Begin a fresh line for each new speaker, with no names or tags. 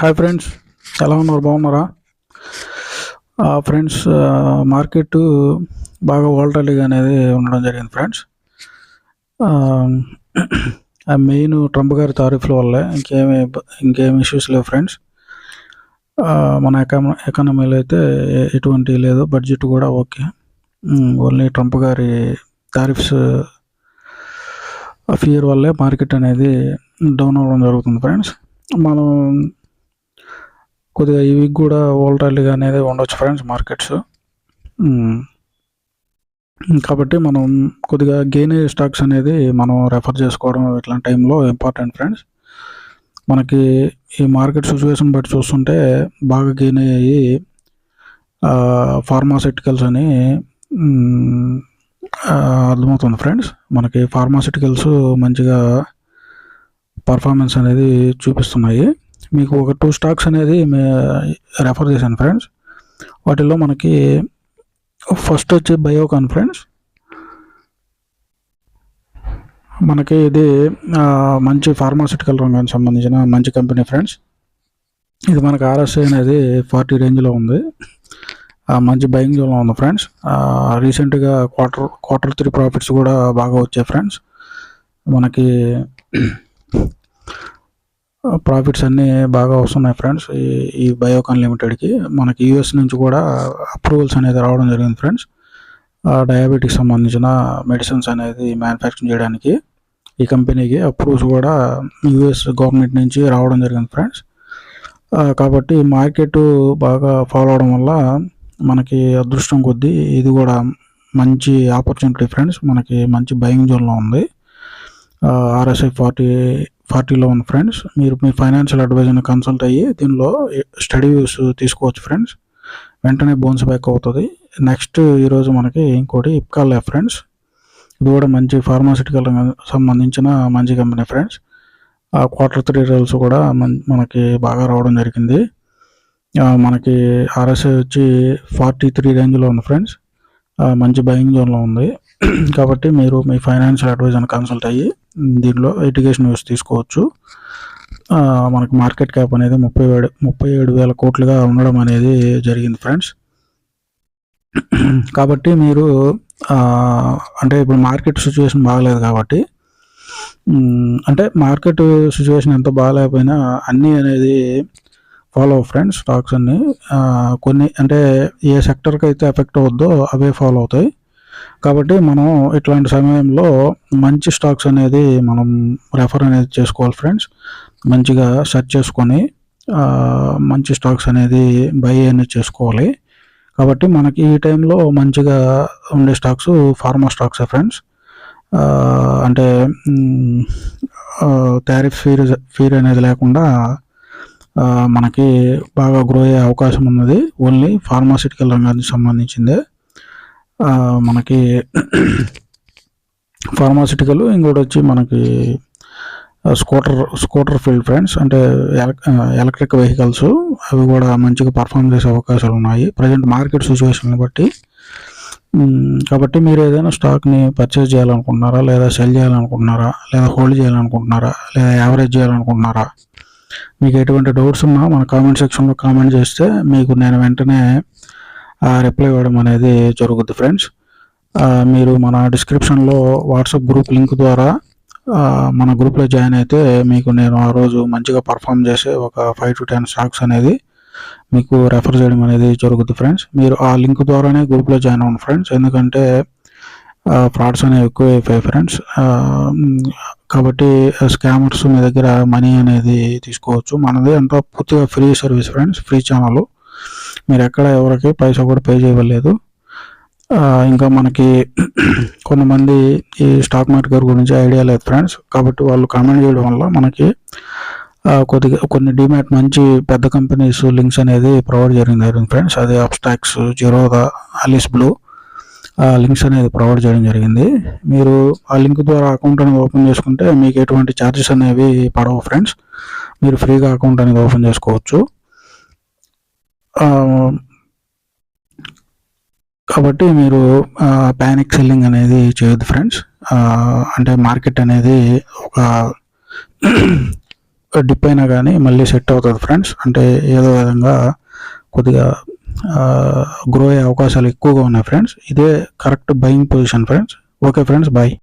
Hi friends, ఎలా ఉన్నారు? బాగున్నారా ఫ్రెండ్స్? మార్కెట్ బాగా వాలటాలిటీగా అనేది ఉండడం జరిగింది ఫ్రెండ్స్. ఆ మెయిన్ ట్రంప్ గారి తారీఫ్ల వల్లే, ఇంకేమి ఇష్యూస్ లేవు ఫ్రెండ్స్. మన ఎకానమీలో అయితే ఎటువంటి లేదు, బడ్జెట్ కూడా ఓకే. ఓన్లీ ట్రంప్ గారి టారిఫ్స్ ఫియర్ వల్లే మార్కెట్ అనేది డౌన్ అవ్వడం జరుగుతుంది ఫ్రెండ్స్. మనం కొద్దిగా ఈ వీక్ కూడా వాలటాలిటీగా అనేది ఉండొచ్చు ఫ్రెండ్స్ మార్కెట్స్. కాబట్టి మనం కొద్దిగా గెయిన్ అయ్యే స్టాక్స్ అనేది మనం రెఫర్ చేసుకోవడం ఇట్లాంటి టైంలో ఇంపార్టెంట్ ఫ్రెండ్స్. మనకి ఈ మార్కెట్ సిచ్యువేషన్ బట్టి చూస్తుంటే బాగా గెయిన్ అయ్యాయి ఫార్మాసిటికల్స్ అని అర్థమవుతుంది ఫ్రెండ్స్. మనకి ఫార్మాసిటికల్స్ మంచిగా పర్ఫార్మెన్స్ అనేది చూపిస్తున్నాయి. మీకు ఒక 2 స్టాక్స్ అనేది రెఫర్ చేశాను ఫ్రెండ్స్. వాటిల్లో మనకి ఫస్ట్ వచ్చి బయోకాన్ ఫ్రెండ్స్. మనకి ఇది మంచి ఫార్మాసిటికల్ రంగానికి సంబంధించిన మంచి కంపెనీ ఫ్రెండ్స్. ఇది మనకు RSI అనేది 40 రేంజ్లో ఉంది, మంచి బయింగ్ జోన్లో ఉంది ఫ్రెండ్స్. రీసెంట్గా క్వార్టర్ 3 ప్రాఫిట్స్ కూడా బాగా వచ్చాయి ఫ్రెండ్స్. మనకి ప్రాఫిట్స్ అన్నీ బాగా వస్తున్నాయి ఫ్రెండ్స్. ఈ బయోకాన్ లిమిటెడ్కి మనకి US నుంచి కూడా అప్రూవల్స్ అనేది రావడం జరిగింది ఫ్రెండ్స్. డయాబెటిక్స్ సంబంధించిన మెడిసిన్స్ అనేది మ్యానుఫ్యాక్చరింగ్ చేయడానికి ఈ కంపెనీకి అప్రూవ్స్ కూడా US గవర్నమెంట్ నుంచి రావడం జరిగింది ఫ్రెండ్స్. కాబట్టి మార్కెట్ బాగా ఫాలో అవడం వల్ల మనకి అదృష్టం కొద్దీ ఇది కూడా మంచి ఆపర్చునిటీ ఫ్రెండ్స్. మనకి మంచి బయింగ్ జోన్లో ఉంది, RSI 40లో ఉంది ఫ్రెండ్స్. మీరు మీ ఫైనాన్షియల్ అడ్వైజర్ని కన్సల్ట్ అయ్యి దీనిలో స్టడీ వ్యూస్ తీసుకోవచ్చు ఫ్రెండ్స్. వెంటనే బౌన్స్ బ్యాక్ అవుతుంది. నెక్స్ట్ ఈరోజు మనకి ఇంకోటి ఇప్కా ల్యాబ్ ఫ్రెండ్స్. ఇది కూడా మంచి ఫార్మాసిటికల్ సంబంధించిన మంచి కంపెనీ ఫ్రెండ్స్. క్వార్టర్ 3 రిజల్ట్స్ కూడా మనకి బాగా రావడం జరిగింది. మనకి RSI వచ్చి 43 రేంజ్లో ఉంది ఫ్రెండ్స్. మంచి బయింగ్ జోన్లో ఉంది. కాబట్టి మీరు మీ ఫైనాన్షియల్ అడ్వైజర్ని కన్సల్ట్ అయ్యి దీనిలో ఎడ్యుకేషన్ న్యూస్ తీసుకోవచ్చు. మనకి మార్కెట్ క్యాప్ అనేది 37,000 కోట్లుగా ఉండడం అనేది జరిగింది ఫ్రెండ్స్. కాబట్టి మీరు అంటే ఇప్పుడు మార్కెట్ సిచ్యువేషన్ బాగలేదు కాబట్టి, అంటే మార్కెట్ సిచ్యువేషన్ ఎంత బాగాలేకపోయినా అన్నీ అనేది ఫాలో ఫ్రెండ్స్. స్టాక్స్ అన్నీ కొన్ని అంటే ఏ సెక్టర్కి అయితే ఎఫెక్ట్ అవుద్దో అవే ఫాలో అవుతాయి. కాబట్టి మనం ఇట్లాంటి సమయంలో మంచి స్టాక్స్ అనేది మనం రెఫర్ అనేది చేసుకోవాలి ఫ్రెండ్స్. మంచిగా సెర్చ్ చేసుకొని మంచి స్టాక్స్ అనేది బై అనేది చేసుకోవాలి. కాబట్టి మనకి ఈ టైంలో మంచిగా ఉండే స్టాక్స్ ఫార్మా స్టాక్సే ఫ్రెండ్స్. అంటే టారిఫ్ ఫీర్ అనేది లేకుండా మనకి బాగా గ్రో అయ్యే అవకాశం ఉన్నది. ఓన్లీ ఫార్మాసిటికల్ రంగానికి సంబంధించిందే మనకి ఫార్మాసిటికల్. ఇంకోటి వచ్చి మనకి స్కూటర్ ఫీల్డ్ ఫ్రెండ్స్, అంటే ఎలక్ట్రిక్ వెహికల్స్, అవి కూడా మంచిగా పర్ఫామ్ చేసే అవకాశాలు ఉన్నాయి ప్రజెంట్ మార్కెట్ సిచ్యువేషన్ బట్టి. కాబట్టి మీరు ఏదైనా స్టాక్ని పర్చేజ్ చేయాలనుకుంటున్నారా, లేదా సెల్ చేయాలనుకుంటున్నారా, లేదా హోల్డ్ చేయాలనుకుంటున్నారా, లేదా యావరేజ్ చేయాలనుకుంటున్నారా, మీకు ఎటువంటి డౌట్స్ ఉన్నా మన కామెంట్ సెక్షన్లో కామెంట్ చేస్తే మీకు నేను వెంటనే రిప్లై ఇవ్వడం అనేది జరుగుద్ది ఫ్రెండ్స్. మీరు మన డిస్క్రిప్షన్లో వాట్సాప్ గ్రూప్ లింక్ ద్వారా మన గ్రూప్లో జాయిన్ అయితే మీకు నేను ఆ రోజు మంచిగా పర్ఫామ్ చేసే ఒక 5 to 10 స్టాక్స్ అనేది మీకు రెఫర్ చేయడం అనేది జరుగుద్ది ఫ్రెండ్స్. మీరు ఆ లింక్ ద్వారానే గ్రూప్లో జాయిన్ అవ్వండి ఫ్రెండ్స్. ఎందుకంటే ఫ్రాడ్స్ అనేవి ఎక్కువ అయిపోయాయి ఫ్రెండ్స్. కాబట్టి స్కామర్స్ మీ దగ్గర మనీ అనేది తీసుకోవచ్చు. మనది అంతా పూర్తిగా free service friends, free channel. మీరు ఎక్కడ ఎవరికి పైసా కూడా పే చేయలేదు. ఇంకా మనకి కొంతమంది ఈ స్టాక్ మార్కెట్ గురించి ఐడియా లేదు ఫ్రెండ్స్. కాబట్టి వాళ్ళు కామెంట్ చేయడం వల్ల మనకి కొద్దిగా కొన్ని డిమాట్ మంచి పెద్ద కంపెనీస్ లింక్స్ అనేది ప్రొవైడ్ జరిగింది ఫ్రెండ్స్. అది Upstox, Zerodha, Alice blue links అనేది ప్రొవైడ్ చేయడం జరిగింది. మీరు ఆ లింక్ ద్వారా అకౌంట్ అనేది ఓపెన్ చేసుకుంటే మీకు ఎటువంటి ఛార్జెస్ అనేవి పడవు ఫ్రెండ్స్. మీరు ఫ్రీగా అకౌంట్ అనేది ఓపెన్ చేసుకోవచ్చు. కాబట్టి మీరు ప్యానిక్ సెల్లింగ్ అనేది చేయొద్దు ఫ్రెండ్స్. అంటే మార్కెట్ అనేది ఒక డిప్ అయినా కానీ మళ్ళీ సెట్ అవుతుంది ఫ్రెండ్స్. అంటే ఏదో విధంగా కొద్దిగా గ్రో అయ్యే అవకాశాలు ఎక్కువగా ఉన్నాయి ఫ్రెండ్స్. ఇదే correct buying position friends. Okay friends, bye.